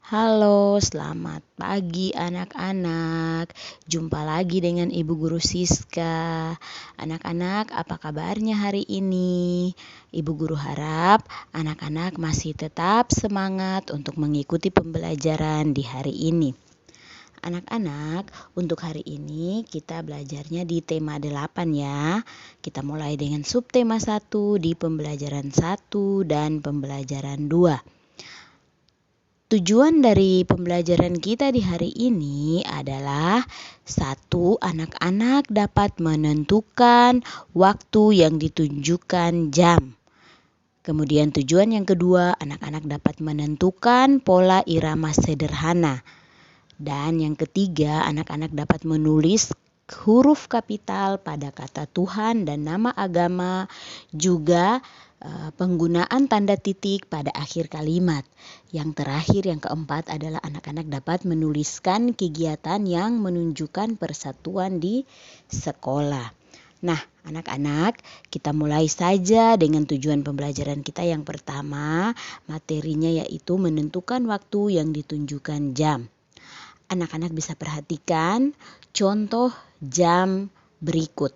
Halo, selamat pagi anak-anak. Jumpa lagi dengan Ibu Guru Siska. Anak-anak, apa kabarnya hari ini? Ibu Guru harap anak-anak masih tetap semangat untuk mengikuti pembelajaran di hari ini. Anak-anak, untuk hari ini kita belajarnya di tema 8 ya. Kita mulai dengan subtema 1 di pembelajaran 1 dan pembelajaran 2. Tujuan dari pembelajaran kita di hari ini adalah 1. Anak-anak dapat menentukan waktu yang ditunjukkan jam. Kemudian tujuan yang kedua, anak-anak dapat menentukan pola irama sederhana. Dan yang ketiga, anak-anak dapat menulis huruf kapital pada kata Tuhan dan nama agama, juga penggunaan tanda titik pada akhir kalimat. Yang terakhir, yang keempat adalah anak-anak dapat menuliskan kegiatan yang menunjukkan persatuan di sekolah. Nah, anak-anak, kita mulai saja dengan tujuan pembelajaran kita yang pertama. Materinya yaitu menentukan waktu yang ditunjukkan jam. Anak-anak bisa perhatikan contoh jam berikut.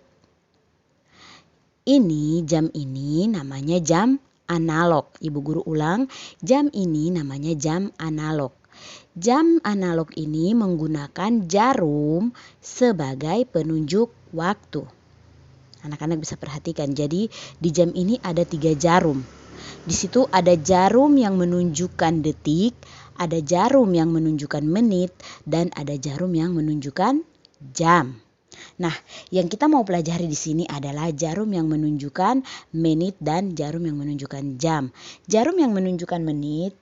Jam ini namanya jam analog. Ibu Guru ulang, jam ini namanya jam analog. Jam analog ini menggunakan jarum sebagai penunjuk waktu. Anak-anak bisa perhatikan, jadi di jam ini ada 3 jarum. Di situ ada jarum yang menunjukkan detik, ada jarum yang menunjukkan menit, dan ada jarum yang menunjukkan jam. Nah, yang kita mau pelajari di sini adalah jarum yang menunjukkan menit dan jarum yang menunjukkan jam. Jarum yang menunjukkan menit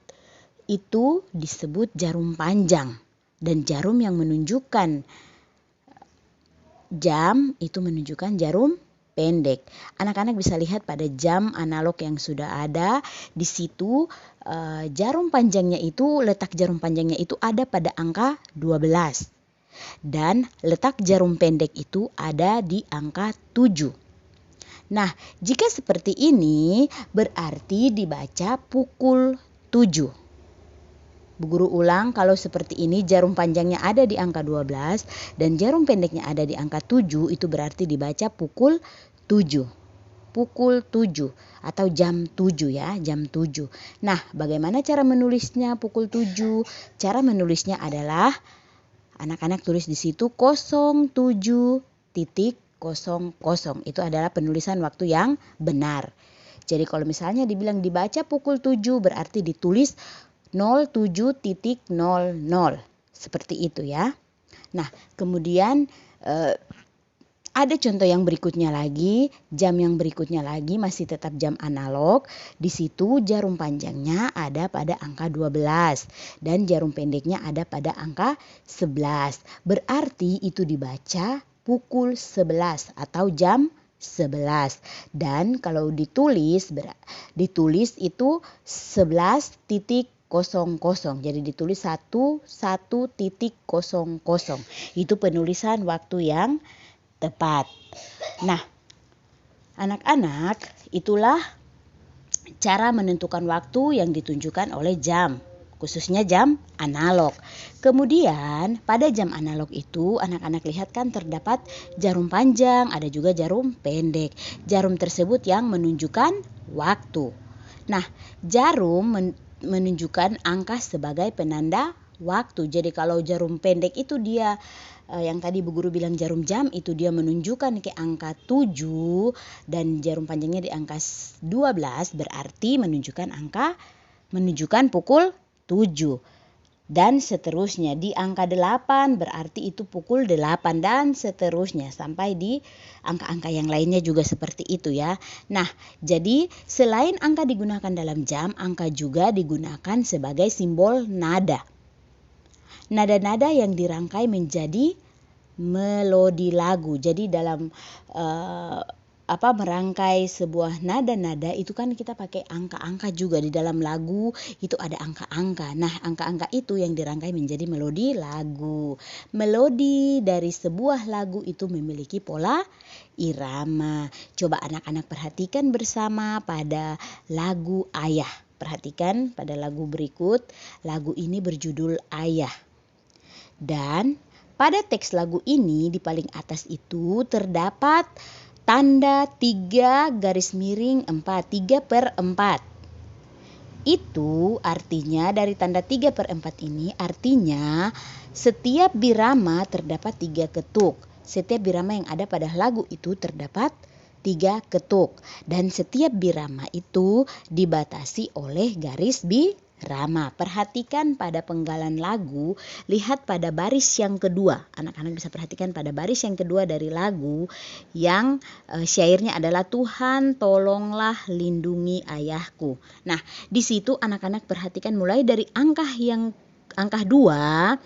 itu disebut jarum panjang, dan jarum yang menunjukkan jam itu menunjukkan jarum pendek. Anak-anak bisa lihat pada jam analog yang sudah ada di situ, letak jarum panjangnya itu ada pada angka 12. Dan letak jarum pendek itu ada di angka 7. Nah, jika seperti ini berarti dibaca pukul 7. Bu Guru ulang, kalau seperti ini jarum panjangnya ada di angka 12 dan jarum pendeknya ada di angka 7, itu berarti dibaca pukul 7. Pukul 7 atau jam 7 ya, jam 7. Nah, bagaimana cara menulisnya pukul 7? Cara menulisnya adalah anak-anak tulis di situ 07.00. Itu adalah penulisan waktu yang benar. Jadi kalau misalnya dibilang dibaca pukul 7 berarti ditulis 07.00. Seperti itu ya. Nah, kemudian ada contoh yang berikutnya lagi, jam yang berikutnya lagi masih tetap jam analog. Di situ jarum panjangnya ada pada angka 12 dan jarum pendeknya ada pada angka 11. Berarti itu dibaca pukul 11 atau jam 11. Dan kalau ditulis itu 11.00. Jadi ditulis 1.00. Itu penulisan waktu yang tepat. Nah, anak-anak, itulah cara menentukan waktu yang ditunjukkan oleh jam, khususnya jam analog. Kemudian pada jam analog itu anak-anak lihat kan terdapat jarum panjang, ada juga jarum pendek. Jarum tersebut yang menunjukkan waktu. Nah, jarum menunjukkan angka sebagai penanda waktu. Jadi kalau jarum pendek itu dia yang tadi Bu Guru bilang jarum jam itu dia menunjukkan ke angka 7 dan jarum panjangnya di angka 12 berarti menunjukkan pukul 7. Dan seterusnya di angka 8 berarti itu pukul 8 dan seterusnya sampai di angka-angka yang lainnya juga seperti itu ya. Nah, jadi selain angka digunakan dalam jam, angka juga digunakan sebagai simbol nada. Nada-nada yang dirangkai menjadi melodi lagu. Jadi dalam merangkai sebuah nada-nada itu kan kita pakai angka-angka juga. Di dalam lagu itu ada angka-angka. Nah, angka-angka itu yang dirangkai menjadi melodi lagu. Melodi dari sebuah lagu itu memiliki pola irama. Coba anak-anak perhatikan bersama pada lagu Ayah. Perhatikan pada lagu berikut, lagu ini berjudul Ayah. Dan pada teks lagu ini di paling atas itu terdapat tanda 3 garis miring 4, 3/4. Itu artinya dari tanda 3/4 ini artinya setiap birama terdapat 3 ketuk. Setiap birama yang ada pada lagu itu terdapat 3 ketuk. Dan setiap birama itu dibatasi oleh garis birama. Perhatikan pada penggalan lagu, lihat pada baris yang kedua. Anak-anak bisa perhatikan pada baris yang kedua dari lagu yang syairnya adalah Tuhan tolonglah lindungi ayahku. Nah, di situ anak-anak perhatikan mulai dari angka 2.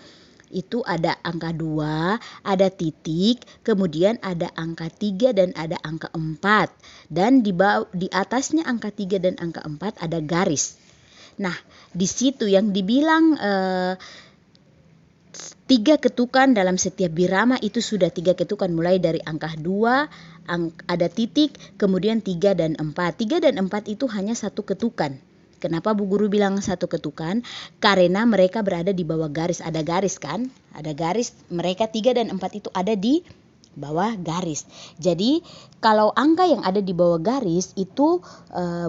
Itu ada angka 2, ada titik, kemudian ada angka 3 dan ada angka 4. Dan di atasnya angka 3 dan angka 4 ada garis. Nah, di situ yang dibilang 3 ketukan dalam setiap birama itu sudah 3 ketukan mulai dari angka 2, ada titik, kemudian 3 dan 4. 3 dan 4 itu hanya satu ketukan. Kenapa Bu Guru bilang satu ketukan? Karena mereka berada di bawah garis. Ada garis kan? Ada garis. Mereka 3 dan 4 itu ada di bawah garis. Jadi kalau angka yang ada di bawah garis itu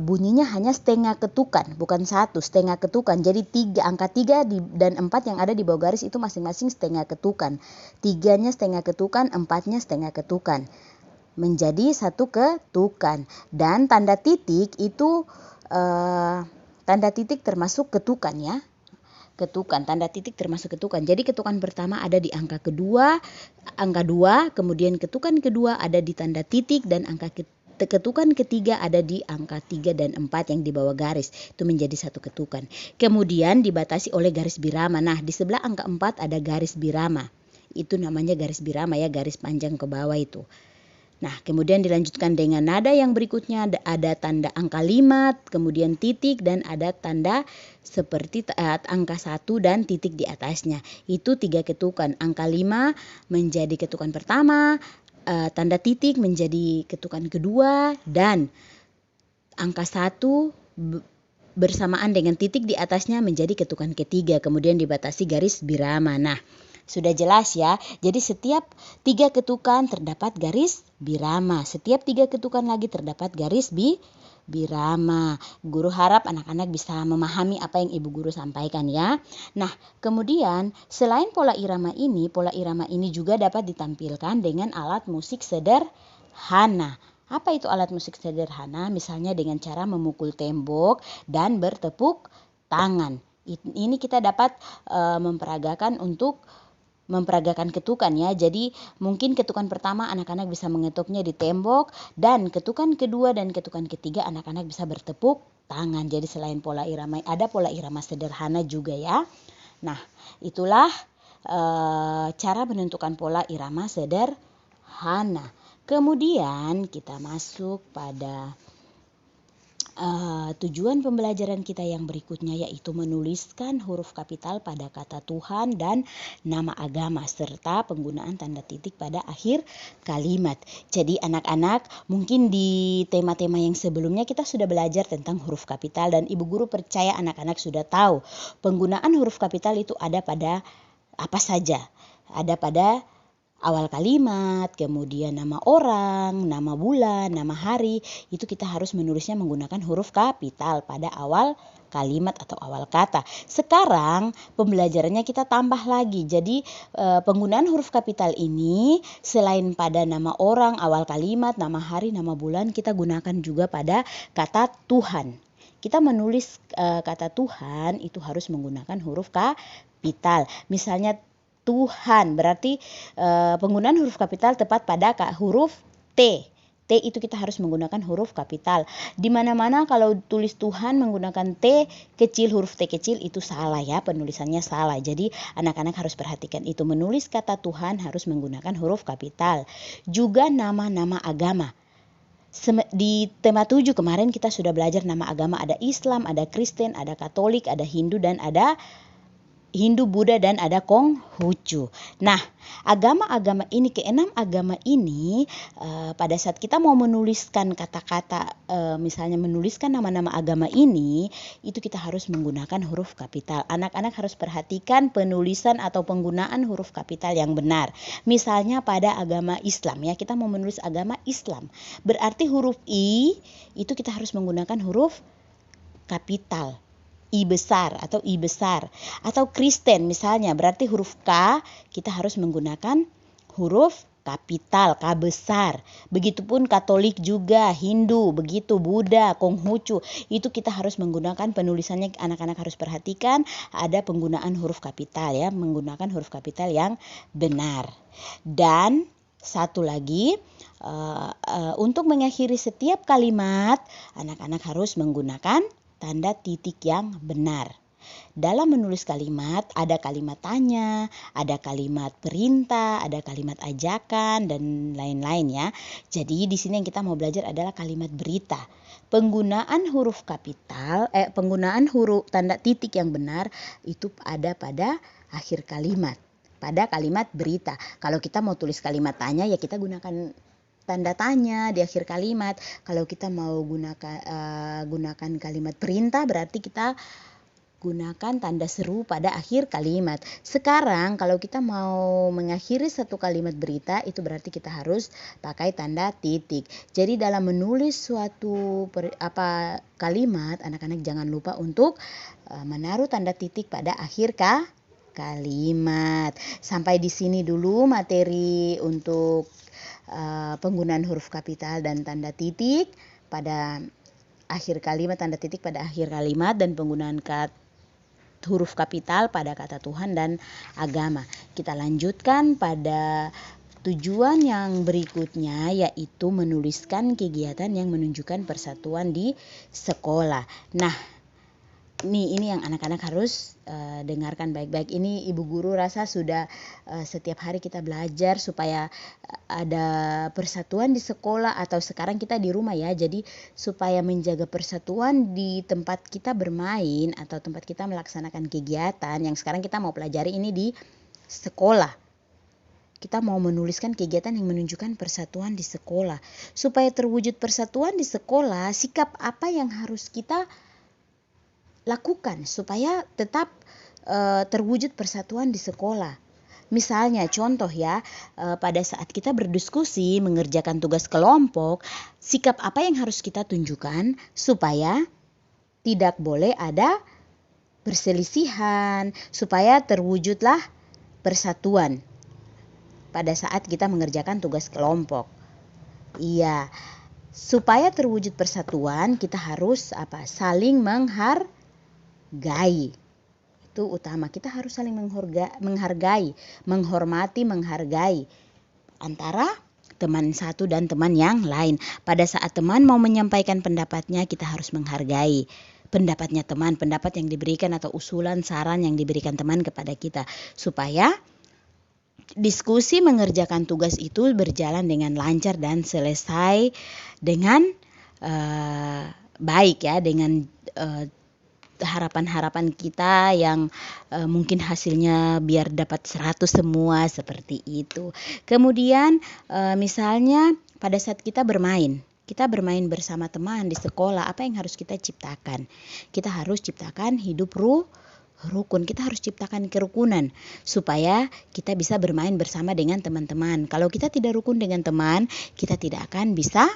bunyinya hanya setengah ketukan. Bukan satu, setengah ketukan. Jadi angka 3 dan 4 yang ada di bawah garis itu masing-masing setengah ketukan. 3-nya setengah ketukan, 4-nya setengah ketukan. Menjadi satu ketukan. Dan tanda titik itu tanda titik termasuk ketukan ya. Ketukan, tanda titik termasuk ketukan. Jadi ketukan pertama ada di angka 2, kemudian ketukan kedua ada di tanda titik dan ketukan ketiga ada di angka 3 dan 4 yang di bawah garis. Itu menjadi satu ketukan. Kemudian dibatasi oleh garis birama. Nah, di sebelah angka 4 ada garis birama. Itu namanya garis birama ya, garis panjang ke bawah itu. Nah, kemudian dilanjutkan dengan nada yang berikutnya, ada tanda angka 5, kemudian titik, dan ada tanda seperti angka 1 dan titik di atasnya. Itu 3 ketukan. Angka 5 menjadi ketukan pertama, tanda titik menjadi ketukan kedua, dan angka 1 bersamaan dengan titik di atasnya menjadi ketukan ketiga. Kemudian dibatasi garis birama. Nah, sudah jelas ya. Jadi setiap 3 ketukan terdapat garis birama. Setiap 3 ketukan lagi terdapat garis birama. Guru harap anak-anak bisa memahami apa yang Ibu Guru sampaikan ya. Nah, kemudian selain pola irama ini juga dapat ditampilkan dengan alat musik sederhana. Apa itu alat musik sederhana? Misalnya dengan cara memukul tembok dan bertepuk tangan. Ini kita dapat memperagakan ketukan ya. Jadi mungkin ketukan pertama anak-anak bisa mengetuknya di tembok, dan ketukan kedua dan ketukan ketiga anak-anak bisa bertepuk tangan. Jadi selain pola irama ada pola irama sederhana juga ya. Nah, itulah cara menentukan pola irama sederhana. Kemudian kita masuk pada tujuan pembelajaran kita yang berikutnya, yaitu menuliskan huruf kapital pada kata Tuhan dan nama agama serta penggunaan tanda titik pada akhir kalimat. Jadi anak-anak, mungkin di tema-tema yang sebelumnya kita sudah belajar tentang huruf kapital, dan Ibu Guru percaya anak-anak sudah tahu penggunaan huruf kapital itu ada pada apa saja. Ada pada awal kalimat, kemudian nama orang, nama bulan, nama hari, itu kita harus menulisnya menggunakan huruf kapital pada awal kalimat atau awal kata. Sekarang pembelajarannya kita tambah lagi. Jadi penggunaan huruf kapital ini selain pada nama orang, awal kalimat, nama hari, nama bulan, kita gunakan juga pada kata Tuhan. Kita menulis kata Tuhan itu harus menggunakan huruf kapital. Misalnya Tuhan, berarti penggunaan huruf kapital tepat pada huruf T. T itu kita harus menggunakan huruf kapital. Di mana-mana kalau tulis Tuhan menggunakan T kecil, huruf T kecil, itu salah ya, penulisannya salah. Jadi anak-anak harus perhatikan itu, menulis kata Tuhan harus menggunakan huruf kapital. Juga nama-nama agama. Di tema 7 kemarin kita sudah belajar nama agama, ada Islam, ada Kristen, ada Katolik, ada Hindu, dan ada Hindu, Buddha, dan ada Konghucu. Nah, agama-agama ini, keenam agama ini, pada saat kita mau menuliskan kata-kata, misalnya menuliskan nama-nama agama ini, itu kita harus menggunakan huruf kapital. Anak-anak harus perhatikan penulisan atau penggunaan huruf kapital yang benar. Misalnya pada agama Islam ya, kita mau menulis agama Islam. Berarti huruf I itu kita harus menggunakan huruf kapital. I besar atau I besar. Atau Kristen misalnya, berarti huruf K kita harus menggunakan huruf kapital, K besar. Begitupun Katolik juga, Hindu, begitu Buddha, Konghucu. Itu kita harus menggunakan penulisannya, anak-anak harus perhatikan ada penggunaan huruf kapital ya, menggunakan huruf kapital yang benar. Dan satu lagi, untuk mengakhiri setiap kalimat, anak-anak harus menggunakan tanda titik yang benar. Dalam menulis kalimat, ada kalimat tanya, ada kalimat perintah, ada kalimat ajakan, dan lain-lain ya. Jadi di sini yang kita mau belajar adalah kalimat berita. Penggunaan huruf kapital, penggunaan huruf tanda titik yang benar itu ada pada akhir kalimat. Pada kalimat berita. Kalau kita mau tulis kalimat tanya ya kita gunakan tanda tanya di akhir kalimat. Kalau kita mau gunakan kalimat perintah berarti kita gunakan tanda seru pada akhir kalimat. Sekarang kalau kita mau mengakhiri satu kalimat berita itu berarti kita harus pakai tanda titik. Jadi dalam menulis suatu kalimat, anak-anak jangan lupa untuk menaruh tanda titik pada akhir kalimat. Sampai di sini dulu materi untuk penggunaan huruf kapital dan tanda titik pada akhir kalimat, tanda titik pada akhir kalimat, dan penggunaan huruf kapital pada kata Tuhan dan agama. Kita lanjutkan pada tujuan yang berikutnya, yaitu menuliskan kegiatan yang menunjukkan persatuan di sekolah. Nah, ini yang anak-anak harus dengarkan baik-baik. Ini ibu guru rasa sudah setiap hari kita belajar supaya ada persatuan di sekolah, atau sekarang kita di rumah ya. Jadi supaya menjaga persatuan di tempat kita bermain atau tempat kita melaksanakan kegiatan yang sekarang kita mau pelajari ini di sekolah. Kita mau menuliskan kegiatan yang menunjukkan persatuan di sekolah. Supaya terwujud persatuan di sekolah, sikap apa yang harus kita lakukan supaya tetap terwujud persatuan di sekolah. Misalnya contoh ya, pada saat kita berdiskusi mengerjakan tugas kelompok, sikap apa yang harus kita tunjukkan supaya tidak boleh ada perselisihan, supaya terwujudlah persatuan pada saat kita mengerjakan tugas kelompok. Iya, supaya terwujud persatuan kita harus saling menghargai. Itu utama, kita harus saling menghargai, menghormati, menghargai antara teman satu dan teman yang lain. Pada saat teman mau menyampaikan pendapatnya, kita harus menghargai pendapatnya teman, pendapat yang diberikan atau usulan, saran yang diberikan teman kepada kita, supaya diskusi mengerjakan tugas itu berjalan dengan lancar dan selesai dengan baik ya, dengan harapan-harapan kita yang mungkin hasilnya biar dapat 100 semua, seperti itu. Kemudian misalnya pada saat kita bermain bersama teman di sekolah, apa yang harus kita ciptakan? Kita harus ciptakan hidup rukun, kita harus ciptakan kerukunan supaya kita bisa bermain bersama dengan teman-teman. Kalau kita tidak rukun dengan teman, kita tidak akan bisa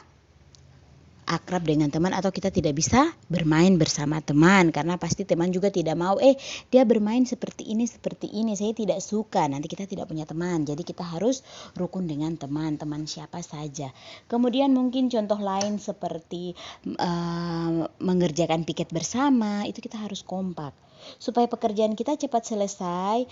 akrab dengan teman, atau kita tidak bisa bermain bersama teman, karena pasti teman juga tidak mau dia bermain seperti ini, saya tidak suka, nanti kita tidak punya teman. Jadi kita harus rukun dengan teman siapa saja. Kemudian mungkin contoh lain seperti mengerjakan piket bersama, itu kita harus kompak supaya pekerjaan kita cepat selesai.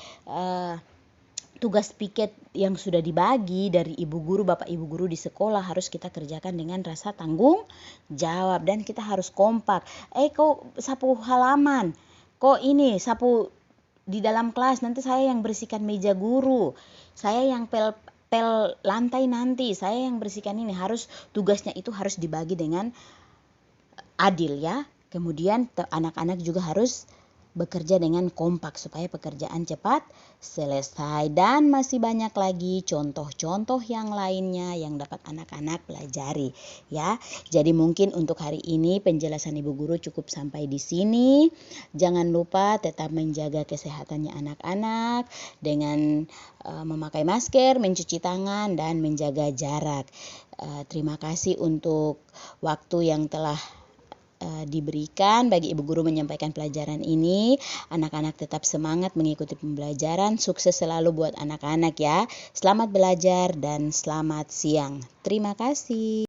Tugas piket yang sudah dibagi dari ibu guru, bapak ibu guru di sekolah harus kita kerjakan dengan rasa tanggung jawab, dan kita harus kompak. Kok sapu halaman, kok ini sapu di dalam kelas, nanti saya yang bersihkan meja guru, saya yang pel lantai, nanti saya yang bersihkan ini. Harus tugasnya itu harus dibagi dengan adil ya. Kemudian anak-anak juga harus bekerja dengan kompak supaya pekerjaan cepat selesai. Dan masih banyak lagi contoh-contoh yang lainnya yang dapat anak-anak pelajari ya. Jadi mungkin untuk hari ini penjelasan Ibu Guru cukup sampai di sini. Jangan lupa tetap menjaga kesehatannya anak-anak dengan memakai masker, mencuci tangan, dan menjaga jarak. Terima kasih untuk waktu yang telah diberikan bagi Ibu Guru menyampaikan pelajaran ini. Anak-anak tetap semangat mengikuti pembelajaran. Sukses selalu buat anak-anak ya. Selamat belajar dan selamat siang. Terima kasih.